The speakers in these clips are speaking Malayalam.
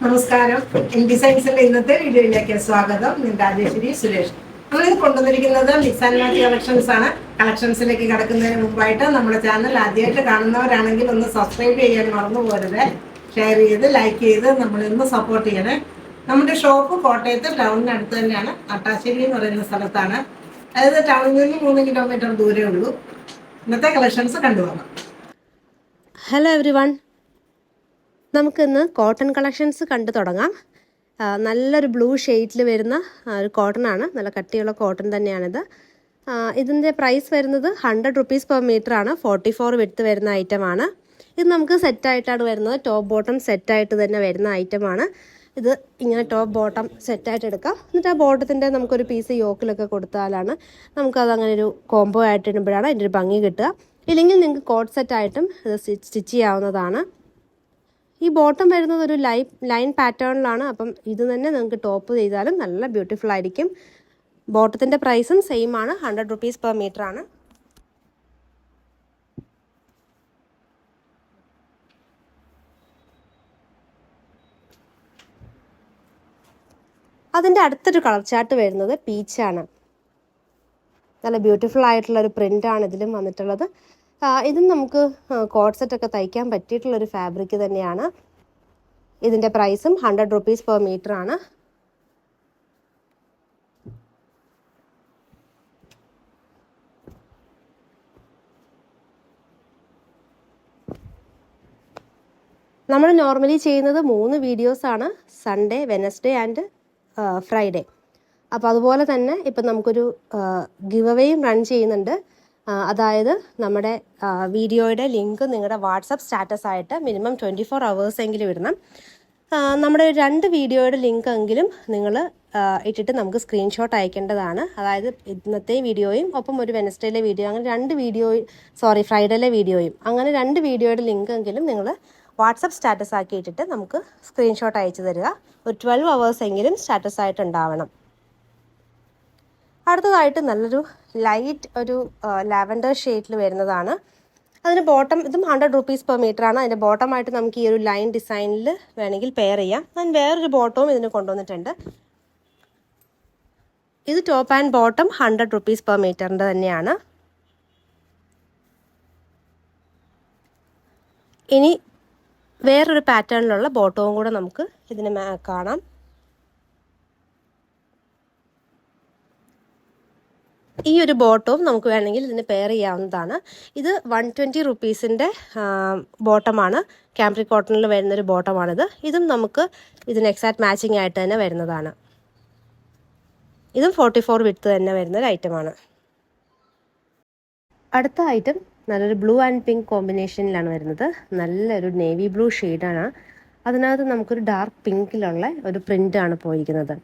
നമസ്കാരം. ഇൻഡിസൈൻസിന്റെ ഇന്നത്തെ വീഡിയോയിലേക്ക് സ്വാഗതം. ഞാൻ രാജേശ്വരി സുരേഷ്. നമ്മളിത് കൊണ്ടുവന്നിരിക്കുന്നത് മിക്സ് ആൻഡ് മാച്ച് കളക്ഷൻസ് ആണ്. കളക്ഷൻസിലേക്ക് കടക്കുന്നതിന് മുമ്പായിട്ട് നമ്മുടെ ചാനൽ ആദ്യമായിട്ട് കാണുന്നവരാണെങ്കിൽ ഒന്ന് സബ്സ്ക്രൈബ് ചെയ്യാൻ മറന്നു പോരുത്. ഷെയർ ചെയ്ത് ലൈക്ക് ചെയ്ത് നമ്മളിന്ന് സപ്പോർട്ട് ചെയ്യണേ. നമ്മുടെ ഷോപ്പ് കോട്ടയത്ത് ടൗണിനടുത്ത് തന്നെയാണ്. നട്ടാശ്ശേരി എന്ന് പറയുന്ന സ്ഥലത്താണ്. അതായത് ടൗണിൽ നിന്ന് 3 കിലോമീറ്റർ ദൂരമേ ഉള്ളൂ. ഇന്നത്തെ കളക്ഷൻസ് കണ്ടുപോകാം. ഹലോ എവ്രി വൺ, നമുക്കിന്ന് കോട്ടൺ കളക്ഷൻസ് കണ്ടു തുടങ്ങാം. നല്ലൊരു ബ്ലൂ ഷെയ്ഡിൽ വരുന്ന ഒരു കോട്ടൺ ആണ്. നല്ല കട്ടിയുള്ള കോട്ടൺ തന്നെയാണിത്. ഇതിൻ്റെ പ്രൈസ് വരുന്നത് 100 റുപ്പീസ് പെർ മീറ്റർ ആണ്. 44 വിഡ്ത്ത് വരുന്ന ഐറ്റമാണ്. ഇത് നമുക്ക് സെറ്റായിട്ടാണ് വരുന്നത്. ടോപ്പ് ബോട്ടം സെറ്റായിട്ട് തന്നെ വരുന്ന ഐറ്റമാണ്. ഇത് ഇങ്ങനെ ടോപ്പ് ബോട്ടം സെറ്റായിട്ട് എടുക്കാം. എന്നിട്ട് ആ ബോട്ടത്തിൻ്റെ നമുക്കൊരു പീസ് യോക്കിലൊക്കെ കൊടുത്താലാണ് നമുക്കത് അങ്ങനെ ഒരു കോംബോ ആയിട്ട് ഇടുമ്പോഴാണ് അതിൻ്റെ ഒരു ഭംഗി കിട്ടുക. ഇല്ലെങ്കിൽ നിങ്ങൾക്ക് കോട്ട് സെറ്റായിട്ടും ഇത് സ്റ്റിച്ച് ചെയ്യാവുന്നതാണ്. ഈ ബോട്ടം വരുന്നത് ഒരു ലൈൻ പാറ്റേണിലാണ്. അപ്പം ഇത് തന്നെ നിങ്ങൾക്ക് ടോപ്പ് ചെയ്താലും നല്ല ബ്യൂട്ടിഫുൾ ആയിരിക്കും. ബോട്ടത്തിൻ്റെ പ്രൈസും സെയിം ആണ്. 100 റുപ്പീസ് പെർ മീറ്റർ ആണ്. അതിൻ്റെ അടുത്തൊരു കളർ ചാർട്ട് വരുന്നത് പീച്ചാണ്. നല്ല ബ്യൂട്ടിഫുൾ ആയിട്ടുള്ളൊരു പ്രിൻ്റാണ് ഇതിലും വന്നിട്ടുള്ളത്. ഇതും നമുക്ക് കോട്ട് സെറ്റൊക്കെ തയ്ക്കാൻ പറ്റിയിട്ടുള്ളൊരു ഫാബ്രിക് തന്നെയാണ്. ഇതിൻ്റെ പ്രൈസും 100 റുപ്പീസ് പെർ മീറ്റർ ആണ്. നമ്മൾ നോർമലി ചെയ്യുന്നത് 3 വീഡിയോസാണ്. Sunday, Wednesday and Friday. അപ്പോൾ അതുപോലെ തന്നെ ഇപ്പം നമുക്കൊരു ഗിവ് അവേയും റൺ ചെയ്യുന്നുണ്ട്. അതായത് നമ്മുടെ വീഡിയോയുടെ ലിങ്ക് നിങ്ങളുടെ വാട്സപ്പ് സ്റ്റാറ്റസ് ആയിട്ട് മിനിമം 24 hours എങ്കിലും ഇടണം. നമ്മുടെ 2 വീഡിയോയുടെ ലിങ്ക് എങ്കിലും നിങ്ങൾ ഇട്ടിട്ട് നമുക്ക് സ്ക്രീൻഷോട്ട് അയക്കേണ്ടതാണ്. അതായത് ഇന്നത്തെ വീഡിയോയും ഒപ്പം ഒരു വെനസ്ഡേയിലെ വീഡിയോ, അങ്ങനെ ഫ്രൈഡേയിലെ വീഡിയോയും, അങ്ങനെ 2 വീഡിയോയുടെ ലിങ്ക് എങ്കിലും നിങ്ങൾ വാട്സപ്പ് സ്റ്റാറ്റസ് ആക്കി ഇട്ടിട്ട് നമുക്ക് സ്ക്രീൻഷോട്ട് അയച്ചു തരിക. ഒരു 12 hours എങ്കിലും സ്റ്റാറ്റസ് ആയിട്ട് ഉണ്ടാവണം. അടുത്തതായിട്ട് നല്ലൊരു ലൈറ്റ് ഒരു ലാവൻഡർ ഷെയ്ഡിൽ വരുന്നതാണ്. അതിന് ബോട്ടം, ഇതും 100 റുപ്പീസ് പെർ മീറ്റർ ആണ്. അതിൻ്റെ ബോട്ടമായിട്ട് നമുക്ക് ഈ ഒരു ലൈൻ ഡിസൈനിൽ വേണമെങ്കിൽ പെയർ ചെയ്യാം. ഞാൻ വേറൊരു ബോട്ടവും ഇതിന് കൊണ്ടുവന്നിട്ടുണ്ട്. ഇത് top and bottom 100 rupees per മീറ്ററിൻ്റെ തന്നെയാണ്. ഇനി വേറൊരു പാറ്റേണിലുള്ള ബോട്ടവും കൂടെ നമുക്ക് ഇതിന് കാണാം. ഈ ഒരു ബോട്ടവും നമുക്ക് വേണമെങ്കിൽ ഇതിന് പെയർ ചെയ്യാവുന്നതാണ്. ഇത് 120 റുപ്പീസിൻ്റെ ബോട്ടമാണ്. ക്യാമ്പ്രിക് കോട്ടണിൽ വരുന്നൊരു ബോട്ടമാണിത്. ഇതും നമുക്ക് ഇതിന് എക്സാക്ട് മാച്ചിങ് ആയിട്ട് തന്നെ വരുന്നതാണ്. ഇതും 44 വിഡ്ത്ത് തന്നെ വരുന്നൊരു ഐറ്റമാണ്. അടുത്ത ഐറ്റം നല്ലൊരു ബ്ലൂ ആൻഡ് പിങ്ക് കോമ്പിനേഷനിലാണ് വരുന്നത്. നല്ലൊരു നേവി ബ്ലൂ ഷെയ്ഡാണ്. അതിനകത്ത് നമുക്കൊരു ഡാർക്ക് പിങ്കിലുള്ള ഒരു പ്രിൻ്റാണ് പോയിരിക്കുന്നത്.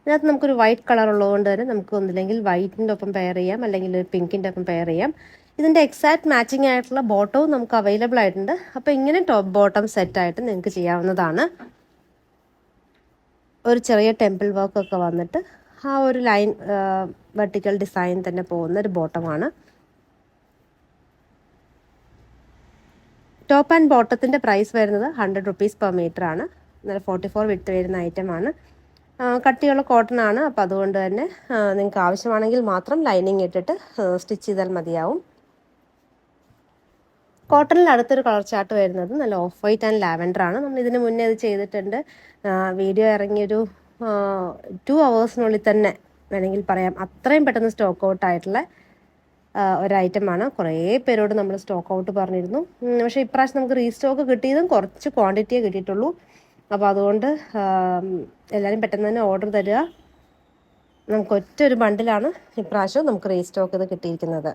ഇതിനകത്ത് നമുക്കൊരു വൈറ്റ് കളർ ഉള്ളതുകൊണ്ട് തന്നെ നമുക്ക് ഒന്നില്ലെങ്കിൽ വൈറ്റിൻ്റെ ഒപ്പം പെയർ ചെയ്യാം, അല്ലെങ്കിൽ ഒരു പിങ്കിൻ്റെ ഒപ്പം പെയർ ചെയ്യാം. ഇതിൻ്റെ എക്സാക്ട് മാച്ചിങ് ആയിട്ടുള്ള ബോട്ടവും നമുക്ക് അവൈലബിൾ ആയിട്ടുണ്ട്. അപ്പോൾ ഇങ്ങനെ ടോപ്പ് ബോട്ടം സെറ്റായിട്ട് നിങ്ങൾക്ക് ചെയ്യാവുന്നതാണ്. ഒരു ചെറിയ ടെമ്പിൾ വർക്കൊക്കെ വന്നിട്ട് ആ ഒരു ലൈൻ വെർട്ടിക്കൽ ഡിസൈൻ തന്നെ പോകുന്ന ഒരു ബോട്ടമാണ്. ടോപ്പ് ആൻഡ് ബോട്ടത്തിൻ്റെ പ്രൈസ് വരുന്നത് 100 റുപ്പീസ് പെർ മീറ്റർ ആണ്. നല്ല 44 വിഡ്ത്ത് വരുന്ന ഐറ്റമാണ്. കട്ടിയുള്ള കോട്ടൺ ആണ്. അപ്പോൾ അതുകൊണ്ട് തന്നെ നിങ്ങൾക്ക് ആവശ്യമാണെങ്കിൽ മാത്രം ലൈനിങ് ഇട്ടിട്ട് സ്റ്റിച്ച് ചെയ്താൽ മതിയാവും. കോട്ടണിൽ അടുത്തൊരു കളർ ചാർട്ട് വരുന്നത് നല്ല ഓഫ് വൈറ്റ് ആൻഡ് ലാവൻഡർ ആണ്. നമ്മൾ ഇതിന് മുന്നേ ഇത് ചെയ്തിട്ടുണ്ട്. വീഡിയോ ഇറങ്ങിയൊരു 2 hours തന്നെ വേണമെങ്കിൽ പറയാം. അത്രയും പെട്ടെന്ന് സ്റ്റോക്ക് ഔട്ട് ആയിട്ടുള്ള ഒരു ഐറ്റമാണ്. കുറേ പേരോട് നമ്മൾ സ്റ്റോക്ക് ഔട്ട് പറഞ്ഞിരുന്നു. പക്ഷേ ഇപ്രാവശ്യം നമുക്ക് റീസ്റ്റോക്ക് കിട്ടിയതും കുറച്ച് ക്വാണ്ടിറ്റിയേ കിട്ടിയിട്ടുള്ളൂ. അപ്പോൾ അതുകൊണ്ട് എല്ലാവരും പെട്ടെന്ന് തന്നെ ഓർഡർ തരിക. നമുക്ക് ഒറ്റൊരു ബണ്ടിലാണ് ഇപ്രാവശ്യം നമുക്ക് റീസ്റ്റോക്ക് ഇത് കിട്ടിയിരിക്കുന്നത്.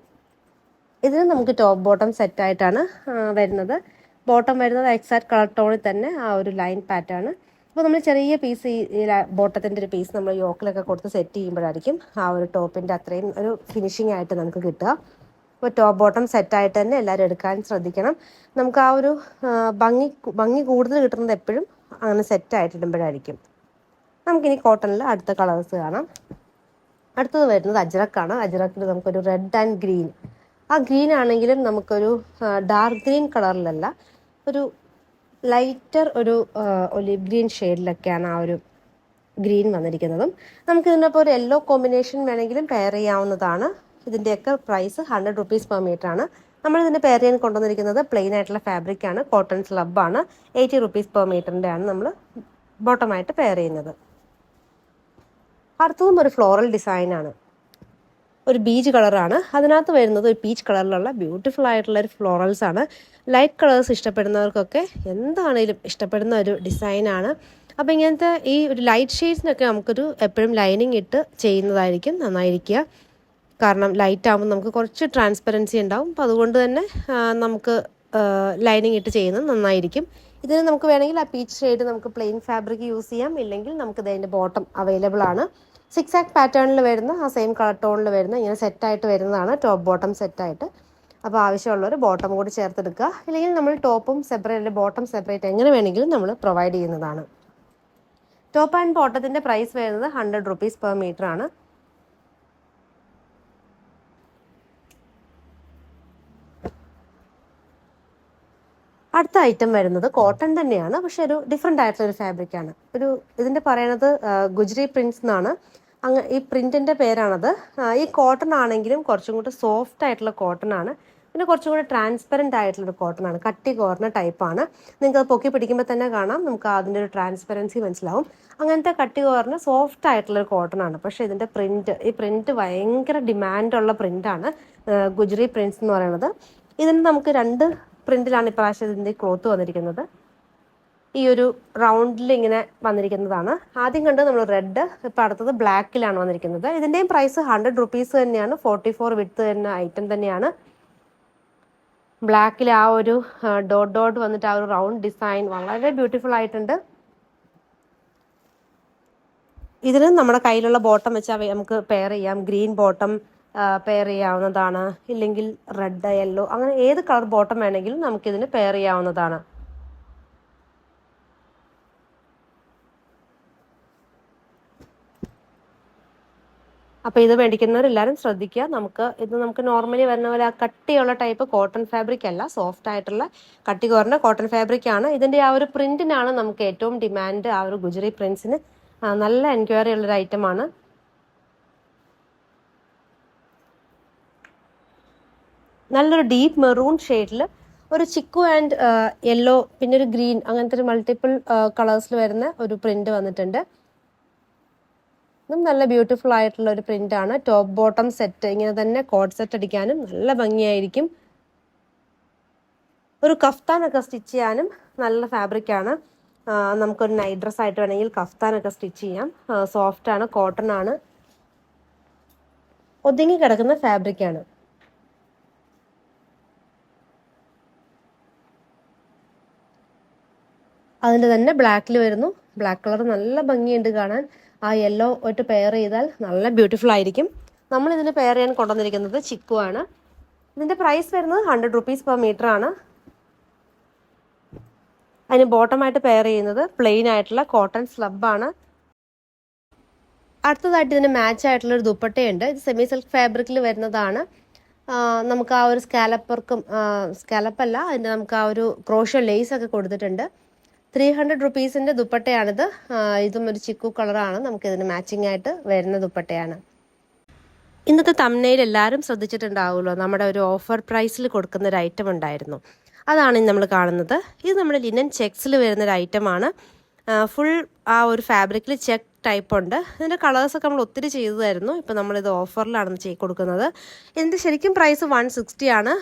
ഇതിന് നമുക്ക് ടോപ്പ് ബോട്ടം സെറ്റായിട്ടാണ് വരുന്നത്. ബോട്ടം വരുന്നത് എക്സാക്ട് കളർ ടോണിൽ തന്നെ ആ ഒരു ലൈൻ പാറ്റേൺ. അപ്പോൾ നമ്മൾ ചെറിയ പീസ്, ഈ ബോട്ടത്തിൻ്റെ ഒരു പീസ് നമ്മൾ യോക്കിലൊക്കെ കൊടുത്ത് സെറ്റ് ചെയ്യുമ്പോഴായിരിക്കും ആ ഒരു ടോപ്പിൻ്റെ അത്രയും ഒരു ഫിനിഷിംഗ് ആയിട്ട് നമുക്ക് കിട്ടുക. അപ്പോൾ ടോപ്പ് ബോട്ടം സെറ്റായിട്ട് തന്നെ എല്ലാവരും എടുക്കാൻ ശ്രദ്ധിക്കണം. നമുക്ക് ആ ഒരു ഭംഗി കൂടുതൽ കിട്ടുന്നത് എപ്പോഴും അങ്ങനെ സെറ്റായിട്ട് ഇടുമ്പോഴായിരിക്കും. നമുക്കിനി കോട്ടണിൽ അടുത്ത കളേഴ്സ് കാണാം. അടുത്തത് വരുന്നത് അജ്രക്കാണ്. അജ്രക്കിൽ നമുക്കൊരു റെഡ് ആൻഡ് ഗ്രീൻ. ആ ഗ്രീൻ ആണെങ്കിലും നമുക്കൊരു ഡാർക്ക് ഗ്രീൻ കളറിലല്ല, ഒരു ലൈറ്റർ ഒരു ഒലിവ് ഗ്രീൻ ഷെയ്ഡിലൊക്കെയാണ് ആ ഒരു ഗ്രീൻ വന്നിരിക്കുന്നതും. നമുക്ക് ഇതിനൊപ്പം ഒരു യെല്ലോ കോമ്പിനേഷൻ വേണമെങ്കിലും പെയർ ചെയ്യാവുന്നതാണ്. ഇതിൻ്റെയൊക്കെ പ്രൈസ് 100 റുപ്പീസ് പെർ മീറ്റർ ആണ്. നമ്മൾ ഇതിന് പെയർ ചെയ്യാൻ കൊണ്ടുവന്നിരിക്കുന്നത് പ്ലെയിൻ ആയിട്ടുള്ള ഫാബ്രിക് ആണ്, കോട്ടൺ സ്ലബാണ്. 80 റുപ്പീസ് പെർ മീറ്ററിൻ്റെ ആണ് നമ്മൾ ബോട്ടമായിട്ട് പെയർ ചെയ്യുന്നത്. അടുത്തതും ഒരു ഫ്ലോറൽ ഡിസൈനാണ്, ഒരു ബീച്ച് കളറാണ്. അതിനകത്ത് വരുന്നത് ഒരു പീച്ച് കളറിലുള്ള ബ്യൂട്ടിഫുൾ ആയിട്ടുള്ള ഒരു ഫ്ലോറൽസ് ആണ്. ലൈറ്റ് കളേഴ്സ് ഇഷ്ടപ്പെടുന്നവർക്കൊക്കെ എന്താണേലും ഇഷ്ടപ്പെടുന്ന ഒരു ഡിസൈനാണ്. അപ്പോൾ ഇങ്ങനത്തെ ഈ ഒരു ലൈറ്റ് ഷെയ്ഡ്സിനൊക്കെ നമുക്കൊരു എപ്പോഴും ലൈനിങ് ഇട്ട് ചെയ്യുന്നതായിരിക്കും നന്നായിരിക്കുക. കാരണം ലൈറ്റ് ആകുമ്പോൾ നമുക്ക് കുറച്ച് ട്രാൻസ്പെറൻസി ഉണ്ടാവും. അപ്പോൾ അതുകൊണ്ട് തന്നെ നമുക്ക് ലൈനിങ് ഇട്ട് ചെയ്യുന്നത് നന്നായിരിക്കും. ഇതിന് നമുക്ക് വേണമെങ്കിൽ ആ പീച്ച് ഷെയ്ഡ് നമുക്ക് പ്ലെയിൻ ഫാബ്രിക് യൂസ് ചെയ്യാം, ഇല്ലെങ്കിൽ നമുക്ക് ഇതിൻ്റെ ബോട്ടം അവൈലബിൾ ആണ്. 6 ആക്ട് പാറ്റേണിൽ വരുന്ന ആ സെയിം കളർ ടോണിൽ വരുന്ന ഇങ്ങനെ സെറ്റായിട്ട് വരുന്നതാണ്, ടോപ്പ് ബോട്ടം സെറ്റായിട്ട്. അപ്പോൾ ആവശ്യമുള്ളവർ ബോട്ടം കൂടി ചേർത്തെടുക്കുക, ഇല്ലെങ്കിൽ നമ്മൾ ടോപ്പും സെപ്പറേറ്റ് ബോട്ടം സെപ്പറേറ്റ് എങ്ങനെ വേണമെങ്കിലും നമ്മൾ പ്രൊവൈഡ് ചെയ്യുന്നതാണ്. ടോപ്പ് ആൻഡ് ബോട്ടത്തിൻ്റെ പ്രൈസ് വരുന്നത് 100 റുപ്പീസ് പെർ മീറ്റർ ആണ്. അടുത്ത ഐറ്റം വരുന്നത് കോട്ടൺ തന്നെയാണ്, പക്ഷെ ഒരു ഡിഫറെൻ്റ് ആയിട്ടുള്ള ഒരു ഫാബ്രിക്കാണ്. ഇതിൻ്റെ പറയണത് ഗുജറി പ്രിൻസ് എന്നാണ്. ഈ പ്രിൻറ്റിൻ്റെ പേരാണത്. ഈ കോട്ടൺ ആണെങ്കിലും കുറച്ചും കൂടി സോഫ്റ്റ് ആയിട്ടുള്ള കോട്ടൺ ആണ്. പിന്നെ കുറച്ചും കൂടി ട്രാൻസ്പെറൻ്റ് ആയിട്ടുള്ളൊരു കോട്ടൺ ആണ്, കട്ടി കോർന്ന ടൈപ്പാണ്. നിങ്ങൾക്ക് അത് പൊക്കി പിടിക്കുമ്പോൾ തന്നെ കാണാം, നമുക്ക് അതിൻ്റെ ഒരു ട്രാൻസ്പെറൻസി മനസ്സിലാവും. അങ്ങനത്തെ കട്ടി കോർന്ന സോഫ്റ്റ് ആയിട്ടുള്ളൊരു കോട്ടൺ ആണ്. പക്ഷേ ഇതിൻ്റെ ഈ പ്രിൻറ്റ് ഭയങ്കര ഡിമാൻഡുള്ള പ്രിൻ്റാണ്, ഗുജറി പ്രിൻസ് എന്ന് പറയുന്നത്. ഇതിന് നമുക്ക് 2 പ്രിന്റിലാണ് ഇപ്രാവശ്യം ഇതിൻ്റെ ക്ലോത്ത് വന്നിരിക്കുന്നത്. ഈ ഒരു റൗണ്ടിൽ ഇങ്ങനെ വന്നിരിക്കുന്നതാണ്. ആദ്യം കണ്ട് നമ്മൾ റെഡ്, ഇപ്പം അടുത്തത് ബ്ലാക്കിലാണ് വന്നിരിക്കുന്നത്. ഇതിൻ്റെയും പ്രൈസ് 100 റുപ്പീസ് തന്നെയാണ്. 44 വിഡ്ത്ത് തന്നെ ഐറ്റം തന്നെയാണ്. ബ്ലാക്കിൽ ആ ഒരു ഡോട്ട് വന്നിട്ട് ആ ഒരു റൗണ്ട് ഡിസൈൻ വളരെ ബ്യൂട്ടിഫുൾ ആയിട്ടുണ്ട്. ഇതിന് നമ്മുടെ കയ്യിലുള്ള ബോട്ടം വെച്ചാൽ നമുക്ക് പെയർ ചെയ്യാം. ഗ്രീൻ ബോട്ടം പെയർ ചെയ്യാവുന്നതാണ്, ഇല്ലെങ്കിൽ റെഡ്, യെല്ലോ, അങ്ങനെ ഏത് കളർ ബോട്ടം വേണമെങ്കിലും നമുക്കിതിന് പെയർ ചെയ്യാവുന്നതാണ്. അപ്പോൾ ഇത് മേടിക്കുന്നവരെല്ലാവരും ശ്രദ്ധിക്കുക. നമുക്ക് നോർമലി വരുന്ന പോലെ ആ കട്ടിയുള്ള ടൈപ്പ് കോട്ടൺ ഫാബ്രിക് അല്ല, സോഫ്റ്റ് ആയിട്ടുള്ള കട്ടി കുറഞ്ഞ കോട്ടൺ ഫാബ്രിക് ആണ്. ഇതിൻ്റെ ആ ഒരു പ്രിന്റിനാണ് നമുക്ക് ഏറ്റവും ഡിമാൻഡ്. ആ ഒരു ഗുജറി പ്രിൻസിന് നല്ല എൻക്വയറി ഉള്ളൊരു ഐറ്റമാണ്. നല്ലൊരു ഡീപ്പ് മെറൂൺ ഷെയ്ഡിൽ ഒരു ചിക്കു ആൻഡ് യെല്ലോ, പിന്നെ ഒരു ഗ്രീൻ, അങ്ങനത്തെ ഒരു മൾട്ടിപ്പിൾ കളേഴ്സിൽ വരുന്ന ഒരു പ്രിന്റ് വന്നിട്ടുണ്ട്. ഇതും നല്ല ബ്യൂട്ടിഫുൾ ആയിട്ടുള്ള ഒരു പ്രിന്റാണ്. ടോപ്പ് ബോട്ടം സെറ്റ് ഇങ്ങനെ തന്നെ കോഡ് സെറ്റ് അടിക്കാനും നല്ല ഭംഗിയായിരിക്കും. ഒരു കഫ്താനൊക്കെ സ്റ്റിച്ച് ചെയ്യാനും നല്ല ഫാബ്രിക്കാണ്. നമുക്കൊരു നൈറ്റ് ഡ്രസ് ആയിട്ട് വേണമെങ്കിൽ കഫ്താനൊക്കെ സ്റ്റിച്ച് ചെയ്യാം. സോഫ്റ്റാണ്, കോട്ടൺ ആണ്, ഒതുങ്ങി കിടക്കുന്ന ഫാബ്രിക്കാണ്. അതിൻ്റെ തന്നെ ബ്ലാക്കിൽ വരുന്നു. ബ്ലാക്ക് കളർ നല്ല ഭംഗിയുണ്ട് കാണാൻ. ആ യെല്ലോ ആയിട്ട് പെയർ ചെയ്താൽ നല്ല ബ്യൂട്ടിഫുൾ ആയിരിക്കും. നമ്മളിതിന് പെയർ ചെയ്യാൻ കൊണ്ടുവന്നിരിക്കുന്നത് ചിക്കു ആണ്. ഇതിൻ്റെ പ്രൈസ് വരുന്നത് 100 റുപ്പീസ് പെർ മീറ്റർ ആണ്. അതിന് ബോട്ടമായിട്ട് പെയർ ചെയ്യുന്നത് പ്ലെയിൻ ആയിട്ടുള്ള കോട്ടൺ സ്ലബാണ്. അടുത്തതായിട്ട് ഇതിന് മാച്ച് ആയിട്ടുള്ളൊരു ദുപ്പട്ടയുണ്ട്. ഇത് സെമി സിൽക്ക് ഫാബ്രിക്കിൽ വരുന്നതാണ്. നമുക്ക് ആ ഒരു സ്കാലപ്പല്ല, അതിൻ്റെ നമുക്ക് ആ ഒരു ക്രോഷ്യോ ലേസ് ഒക്കെ കൊടുത്തിട്ടുണ്ട്. 300 റുപ്പീസിൻ്റെ ദുപ്പട്ടയാണിത്. ഇതും ഒരു ചിക്കു കളറാണ്, നമുക്കിതിന് മാച്ചിങ് ആയിട്ട് വരുന്ന ദുപ്പട്ടയാണ്. ഇന്നത്തെ തംബ്നെയിൽ എല്ലാവരും ശ്രദ്ധിച്ചിട്ടുണ്ടാവുമല്ലോ, നമ്മുടെ ഒരു ഓഫർ പ്രൈസിൽ കൊടുക്കുന്ന ഒരു ഐറ്റം ഉണ്ടായിരുന്നു. അതാണ് നമ്മൾ കാണുന്നത്. ഇത് നമ്മുടെ ലിനൻ ചെക്സിൽ വരുന്നൊരു ഐറ്റമാണ്. ഫുൾ ആ ഒരു ഫാബ്രിക്കിൽ ചെക്ക് ടൈപ്പ് ഉണ്ട്. ഇതിൻ്റെ കളേഴ്സൊക്കെ നമ്മൾ ഒത്തിരി ചെയ്തതായിരുന്നു. ഇപ്പം നമ്മളിത് ഓഫറിലാണ് കൊടുക്കുന്നത്. ഇതിൻ്റെ ശരിക്കും പ്രൈസ് 160 ആണ്.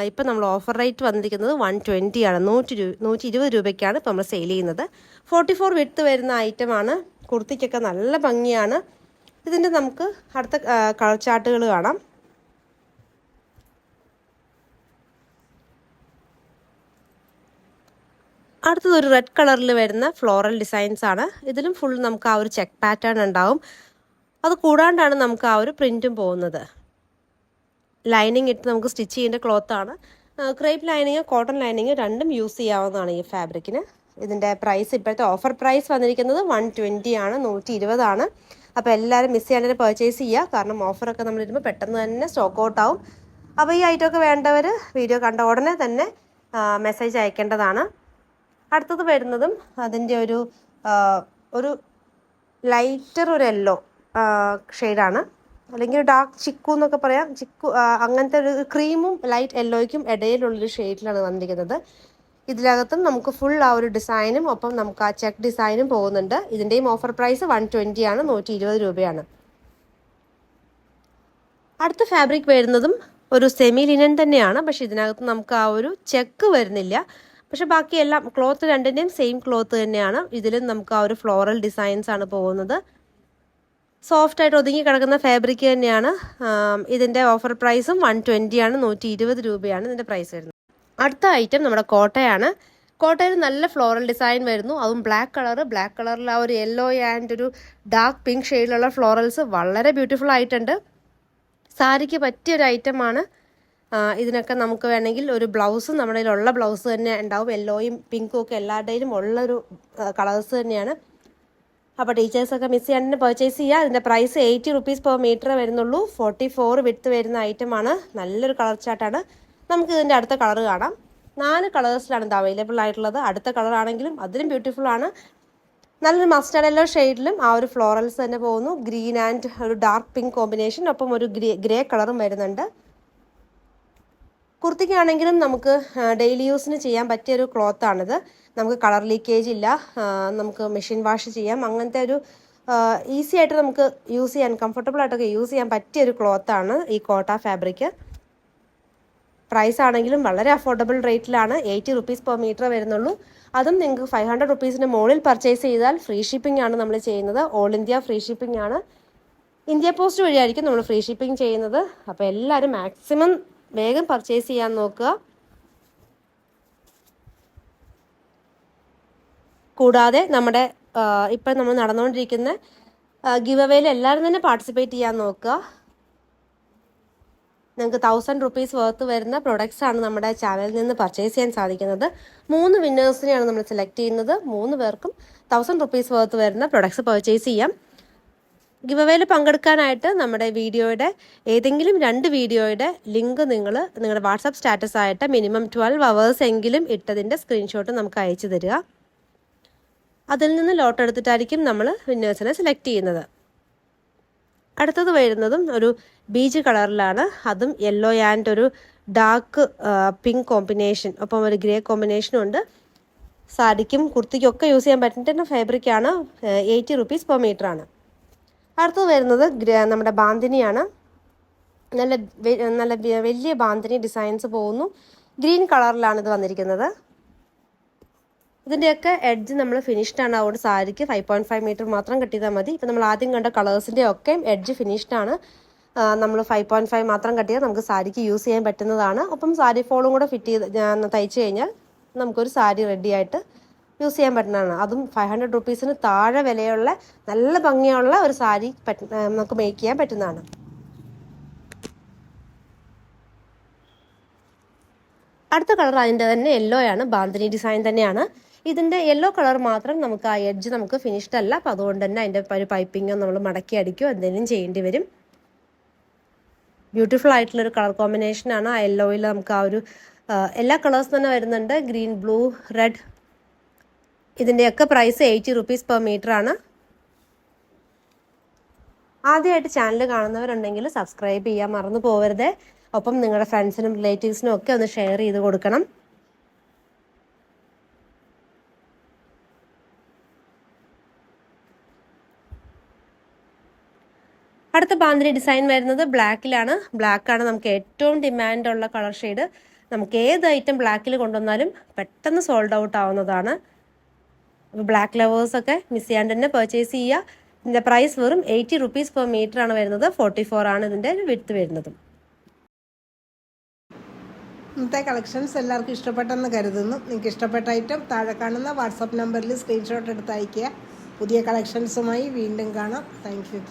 ഇപ്പം നമ്മൾ ഓഫർ റേറ്റ് വന്നിരിക്കുന്നത് 120 ആണ്. 120 രൂപയ്ക്കാണ് ഇപ്പം നമ്മൾ സെയിൽ ചെയ്യുന്നത്. 44 വിഡ്ത്ത് വരുന്ന ഐറ്റമാണ്. കുർത്തിക്കൊക്കെ നല്ല ഭംഗിയാണ്. ഇതിൻ്റെ നമുക്ക് അടുത്ത കളർ ചാർട്ടുകൾ കാണാം. അടുത്തത് ഒരു റെഡ് കളറിൽ വരുന്ന ഫ്ലോറൽ ഡിസൈൻസ് ആണ്. ഇതിലും ഫുൾ നമുക്ക് ആ ഒരു ചെക്ക് പാറ്റേൺ ഉണ്ടാവും. അത് കൂടാണ്ടാണ് നമുക്ക് ആ ഒരു പ്രിൻറ്റും പോകുന്നത്. ലൈനിങ് ഇട്ട് നമുക്ക് സ്റ്റിച്ച് ചെയ്യേണ്ട ക്ലോത്താണ്. ക്രേപ്പ് ലൈനിങ്, കോട്ടൺ ലൈനിങ് രണ്ടും യൂസ് ചെയ്യാവുന്നതാണ് ഈ ഫാബ്രിക്കിന്. ഇതിൻ്റെ പ്രൈസ് ഇപ്പോഴത്തെ ഓഫർ പ്രൈസ് വന്നിരിക്കുന്നത് 120 ആണ്, 120 ആണ്. അപ്പോൾ എല്ലാവരും മിസ് ചെയ്യാണ്ട് പർച്ചേസ് ചെയ്യുക. കാരണം ഓഫറൊക്കെ നമ്മളിരുമ്പോൾ പെട്ടെന്ന് തന്നെ സ്റ്റോക്ക് ഔട്ട് ആവും. അപ്പോൾ ഈ ഐറ്റമൊക്കെ വേണ്ടവർ വീഡിയോ കണ്ട ഉടനെ തന്നെ മെസ്സേജ് അയക്കേണ്ടതാണ്. അടുത്തത് വരുന്നതും അതിൻ്റെ ഒരു ലൈറ്റർ ഒരു യെല്ലോ ഷെയ്ഡാണ്, അല്ലെങ്കിൽ ഡാർക്ക് ചിക്കു എന്നൊക്കെ പറയാം. ചിക്കു അങ്ങനത്തെ ഒരു ക്രീമും ലൈറ്റ് യെല്ലോയ്ക്കും ഇടയിലുള്ളൊരു ഷെയ്ഡിലാണ് വന്നിരിക്കുന്നത്. ഇതിനകത്തും നമുക്ക് ഫുൾ ആ ഒരു ഡിസൈനും ഒപ്പം നമുക്ക് ആ ചെക്ക് ഡിസൈനും പോകുന്നുണ്ട്. ഇതിൻ്റെയും ഓഫർ പ്രൈസ് 120 ആണ്, 120 രൂപയാണ്. അടുത്ത ഫാബ്രിക് വരുന്നതും ഒരു സെമി ലിനൻ തന്നെയാണ്, പക്ഷെ ഇതിനകത്ത് നമുക്ക് ആ ഒരു ചെക്ക് വരുന്നില്ല. പക്ഷെ ബാക്കിയെല്ലാം ക്ലോത്ത് രണ്ടിൻ്റെയും സെയിം ക്ലോത്ത് തന്നെയാണ്. ഇതിലും നമുക്ക് ആ ഒരു ഫ്ലോറൽ ഡിസൈൻസ് ആണ് പോകുന്നത്. സോഫ്റ്റായിട്ട് ഒതുങ്ങി കിടക്കുന്ന ഫാബ്രിക് തന്നെയാണ്. ഇതിൻ്റെ ഓഫർ പ്രൈസും 120 ആണ്, 120 രൂപയാണ് ഇതിൻ്റെ പ്രൈസ് വരുന്നത്. അടുത്ത ഐറ്റം നമ്മുടെ കോട്ടയാണ്. കോട്ടയിൽ നല്ല ഫ്ലോറൽ ഡിസൈൻ വരുന്നു, അതും ബ്ലാക്ക് കളറിൽ ആ ഒരു യെല്ലോ ആൻഡ് ഒരു ഡാർക്ക് പിങ്ക് ഷെയ്ഡിലുള്ള ഫ്ലോറൽസ് വളരെ ബ്യൂട്ടിഫുൾ ആയിട്ടുണ്ട്. സാരിക്ക് പറ്റിയൊരു ഐറ്റമാണ്. ഇതിനൊക്കെ നമുക്ക് വേണമെങ്കിൽ ഒരു ബ്ലൗസ് നമ്മുടെ കയ്യിലുള്ള ബ്ലൗസ് തന്നെ ഉണ്ടാവും. യെല്ലോയും പിങ്കും ഒക്കെ എല്ലാവരുടെയും ഉള്ളൊരു കളേഴ്സ് തന്നെയാണ്. അപ്പോൾ ടീച്ചേഴ്സൊക്കെ മിസ് ചെയ്യാണ്ട് പർച്ചേസ് ചെയ്യുക. ഇതിൻ്റെ പ്രൈസ് 80 റുപ്പീസ് പെർ മീറ്റർ വരുന്നുള്ളൂ. 44 വിഡ്ത്ത് വരുന്ന ഐറ്റമാണ്. നല്ലൊരു കളർ ചാർട്ടാണ്. നമുക്ക് ഇതിൻ്റെ അടുത്ത കളർ കാണാം. 4 കളേഴ്സിലാണ് ഇത് അവൈലബിൾ ആയിട്ടുള്ളത്. അടുത്ത കളർ ആണെങ്കിലും അതിലും ബ്യൂട്ടിഫുൾ ആണ്. നല്ലൊരു മസ്റ്റർഡ് യെല്ലോ ഷെയ്ഡിലും ആ ഒരു ഫ്ലോറൽസ് തന്നെ പോകുന്നു. ഗ്രീൻ ആൻഡ് ഒരു ഡാർക്ക് പിങ്ക് കോമ്പിനേഷൻ, ഒപ്പം ഒരു ഗ്രേ കളറും വരുന്നുണ്ട്. കുർത്തിക്കാണെങ്കിലും നമുക്ക് ഡെയിലി യൂസിന് ചെയ്യാൻ പറ്റിയൊരു ക്ലോത്താണിത്. നമുക്ക് കളർ ലീക്കേജ് ഇല്ല, നമുക്ക് മെഷീൻ വാഷ് ചെയ്യാം. അങ്ങനത്തെ ഒരു ഈസി ആയിട്ട് നമുക്ക് യൂസ് ചെയ്യാൻ, കംഫർട്ടബിൾ ആയിട്ടൊക്കെ യൂസ് ചെയ്യാൻ പറ്റിയൊരു ക്ലോത്താണ് ഈ കോട്ട ഫാബ്രിക്. പ്രൈസ് ആണെങ്കിലും വളരെ അഫോർഡബിൾ റേറ്റിലാണ്. 80 റുപ്പീസ് പെർ മീറ്റർ വരുന്നുള്ളൂ. അതും നിങ്ങൾക്ക് 500 റുപ്പീസിന് മുകളിൽ പർച്ചേസ് ചെയ്താൽ ഫ്രീ ഷിപ്പിംഗ് ആണ് നമ്മൾ ചെയ്യുന്നത്. ഓൾ ഇന്ത്യ ഫ്രീ ഷിപ്പിംഗ് ആണ്. ഇന്ത്യ പോസ്റ്റ് വഴിയായിരിക്കും നമ്മൾ ഫ്രീ ഷിപ്പിംഗ് ചെയ്യുന്നത്. അപ്പോൾ എല്ലാവരും മാക്സിമം വേഗം പർച്ചേസ് ചെയ്യാൻ നോക്കുക. കൂടാതെ നമ്മുടെ ഇപ്പം നമ്മൾ നടന്നുകൊണ്ടിരിക്കുന്ന ഗിവ് അവേയിൽ എല്ലാവരും തന്നെ പാർട്ടിസിപ്പേറ്റ് ചെയ്യാൻ നോക്കുക. നിങ്ങൾക്ക് 1000 റുപ്പീസ് വർത്ത് വരുന്ന പ്രൊഡക്ട്സ് ആണ് നമ്മുടെ ചാനലിൽ നിന്ന് പർച്ചേസ് ചെയ്യാൻ സാധിക്കുന്നത്. 3 വിന്നേഴ്സിനെയാണ് നമ്മൾ സെലക്ട് ചെയ്യുന്നത്. 3 പേർക്കും 1000 റുപ്പീസ് വർത്ത് വരുന്ന പ്രൊഡക്ട്സ് പർച്ചേസ് ചെയ്യാം. ഗിവ് അവേയിൽ പങ്കെടുക്കാനായിട്ട് നമ്മുടെ വീഡിയോയുടെ ഏതെങ്കിലും 2 വീഡിയോയുടെ ലിങ്ക് നിങ്ങളുടെ വാട്സാപ്പ് സ്റ്റാറ്റസ് ആയിട്ട് മിനിമം 12 hours എങ്കിലും ഇട്ടതിൻ്റെ സ്ക്രീൻഷോട്ട് നമുക്ക് അയച്ചു തരിക. അതിൽ നിന്ന് ലോട്ട് എടുത്തിട്ടായിരിക്കും നമ്മൾ വിന്നേഴ്സിനെ സെലക്ട് ചെയ്യുന്നത്. അടുത്തത് വരുന്നതും ഒരു ബീച്ച് കളറിലാണ്. അതും യെല്ലോ ആൻഡ് ഒരു ഡാർക്ക് പിങ്ക് കോമ്പിനേഷൻ, ഒപ്പം ഒരു ഗ്രേ കോമ്പിനേഷനും ഉണ്ട്. സാരിക്കും കുർത്തിക്കും ഒക്കെ യൂസ് ചെയ്യാൻ പറ്റുന്ന ഫാബ്രിക്കാണ്. 80 റുപ്പീസ് പെർ മീറ്റർ ആണ്. അടുത്തത് വരുന്നത് നമ്മുടെ ബാന്തിനിയാണ്. നല്ല വലിയ ബാന്തിനി ഡിസൈൻസ് പോകുന്നു. ഗ്രീൻ കളറിലാണ് ഇത് വന്നിരിക്കുന്നത്. ഇതിൻ്റെയൊക്കെ എഡ്ജ് നമ്മൾ ഫിനിഷ്ഡ് ആണ്. അതുകൊണ്ട് സാരിക്ക് 5.5 മീറ്റർ മാത്രം കെട്ടിയാൽ മതി. ഇപ്പം നമ്മൾ ആദ്യം കണ്ട കളേഴ്സിൻ്റെ ഒക്കെ എഡ്ജ് ഫിനിഷ്ഡ് ആണ്. നമ്മൾ 5.5 മാത്രം കെട്ടിയാൽ നമുക്ക് സാരിക്ക് യൂസ് ചെയ്യാൻ പറ്റുന്നതാണ്. ഒപ്പം സാരി ഫോളും കൂടെ തയ്ച്ചു കഴിഞ്ഞാൽ നമുക്കൊരു സാരി റെഡി ആയിട്ട് യൂസ് ചെയ്യാൻ പറ്റുന്നതാണ്. അതും 500 റുപ്പീസിന് താഴെ വിലയുള്ള നല്ല ഭംഗിയുള്ള ഒരു സാരി നമുക്ക് മേക്ക് ചെയ്യാൻ പറ്റുന്നതാണ്. അടുത്ത കളർ അതിൻ്റെ തന്നെ യെല്ലോ ആണ്. ബാന്തിനി ഡിസൈൻ തന്നെയാണ്. ഇതിൻ്റെ യെല്ലോ കളർ മാത്രം നമുക്ക് ആ എഡ്ജ് നമുക്ക് ഫിനിഷ്ഡ് അല്ല. അപ്പോൾ അതുകൊണ്ട് തന്നെ അതിൻ്റെ ഒരു പൈപ്പിങ്ങോ നമ്മൾ മടക്കി അടിക്കുകയോ എന്തെങ്കിലും ചെയ്യേണ്ടി വരും. ബ്യൂട്ടിഫുൾ ആയിട്ടുള്ളൊരു കളർ കോമ്പിനേഷനാണ്. ആ യെല്ലോയിൽ നമുക്ക് ആ ഒരു എല്ലാ കളേഴ്സ് തന്നെ വരുന്നുണ്ട്. Green, blue, red. ഇതിൻ്റെയൊക്കെ പ്രൈസ് 80 റുപ്പീസ് പെർ മീറ്റർ ആണ്. ആദ്യമായിട്ട് ചാനൽ കാണുന്നവരുണ്ടെങ്കിൽ സബ്സ്ക്രൈബ് ചെയ്യാൻ മറന്നു പോകരുത്. ഒപ്പം നിങ്ങളുടെ ഫ്രണ്ട്സിനും റിലേറ്റീവ്സിനും ഒക്കെ ഒന്ന് ഷെയർ ചെയ്ത് കൊടുക്കണം. അടുത്ത ബാന്തിനി ഡിസൈൻ വരുന്നത് ബ്ലാക്കിലാണ്. ബ്ലാക്കാണ് നമുക്ക് ഏറ്റവും ഡിമാൻഡുള്ള കളർ ഷെയ്ഡ്. നമുക്ക് ഏത് ഐറ്റം ബ്ലാക്കിൽ കൊണ്ടുവന്നാലും പെട്ടെന്ന് സോൾഡ് ഔട്ട് ആവുന്നതാണ്. അപ്പോൾ ബ്ലാക്ക് ലവേഴ്സൊക്കെ മിസ് ചെയ്യാണ്ട് തന്നെ പർച്ചേസ് ചെയ്യുക. ഇതിൻ്റെ പ്രൈസ് വെറും 80 റുപ്പീസ് പെർ മീറ്റർ ആണ് വരുന്നത്. 44 ആണ് ഇതിൻ്റെ വിഡ്ത്ത് വരുന്നത്. ഇന്നത്തെ കളക്ഷൻസ് എല്ലാവർക്കും ഇഷ്ടപ്പെട്ടെന്ന് കരുതുന്നു. നിങ്ങൾക്ക് ഇഷ്ടപ്പെട്ട ഐറ്റം താഴെ കാണുന്ന വാട്സാപ്പ് നമ്പറിൽ സ്ക്രീൻഷോട്ട് എടുത്ത് അയയ്ക്കുക. പുതിയ കളക്ഷൻസുമായി വീണ്ടും കാണാം. Thank you.